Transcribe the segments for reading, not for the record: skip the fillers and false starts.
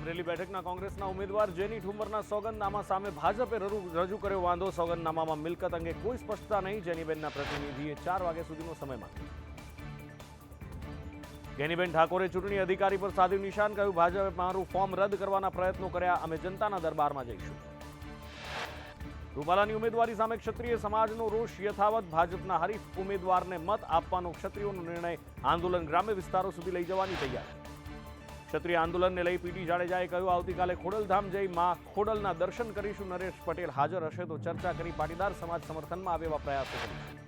અમરેલી બેઠકના કોંગ્રેસના ઉમેદવાર જેની ઠુમરના સોગંદનામા સામે ભાજપે રજૂ કર્યો વાંધો. સોગંદનામામાં મિલકત અંગે કોઈ સ્પષ્ટતા નહીં. જેનીબેનના પ્રતિનિધિએ 4 વાગ્યા સુધીનો સમય માંગ્યો. ગેનીબેન ઠાકોરે ચૂંટણી અધિકારી પર સાધ્યું નિશાન. કહ્યું, ભાજપે મારું ફોર્મ રદ કરવાના પ્રયત્નો કર્યા. અમે જનતાના દરબારમાં જઈશું. રૂપાલાની ઉમેદવારી સામે ક્ષત્રિય સમાજનો રોષ યથાવત. ભાજપના હરીફ ઉમેદવારને મત આપવાનો ક્ષત્રિયોનો નિર્ણય. આંદોલન ગ્રામ્ય વિસ્તારો સુધી લઈ જવાની તૈયારી. ક્ષત્રિય આંદોલનને લઈ પીટી જાડેજાએ કહ્યું, આવતીકાલે ખોડલધામ જઈ માં ખોડલના દર્શન કરીશું. નરેશ પટેલ હાજર હશે તો ચર્ચા કરી પાટીદાર સમાજ સમર્થનમાં આવે એવા પ્રયાસો કરીશું.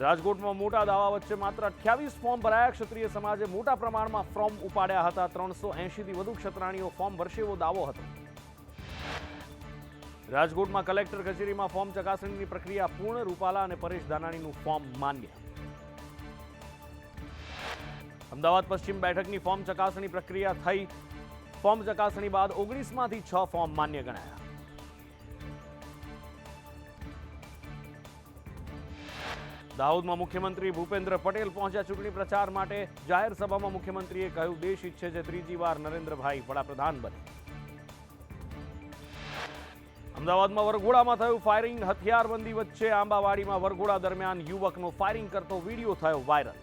રાજકોટમાં મોટા દાવા વચ્ચે માત્ર 28 ફોર્મ ભરાયા. ક્ષત્રિય સમાજે મોટા પ્રમાણમાં ફોર્મ ઉપાડ્યા હતા. 380થી વધુ ક્ષત્રાણીઓ ફોર્મ ભરશે એવો દાવો હતો. રાજકોટમાં કલેક્ટર કચેરીમાં ફોર્મ ચકાસણીની પ્રક્રિયા પૂર્ણ. રૂપાલા અને પરેશ ધાનાણીનું ફોર્મ માન્ય. અમદાવાદ પશ્ચિમ બેઠકની ફોર્મ ચકાસણી પ્રક્રિયા થઈ. ફોર્મ ચકાસણી બાદ 19માંથી 6 ફોર્મ માન્ય ગણાયા. દાહોદમાં મુખ્યમંત્રી ભૂપેન્દ્ર પટેલ પહોંચ્યા ચૂંટણી પ્રચાર માટે. જાહેર સભામાં મુખ્યમંત્રીએ કહ્યું, દેશ ઈચ્છે છે ત્રીજી વાર નરેન્દ્રભાઈ વડાપ્રધાન બને. અમદાવાદમાં વરઘોડામાં થયું ફાયરિંગ. હથિયારબંધી વચ્ચે આંબાવાડીમાં વરઘોડા દરમિયાન યુવકનો ફાયરિંગ કરતો વિડીયો થયો વાયરલ.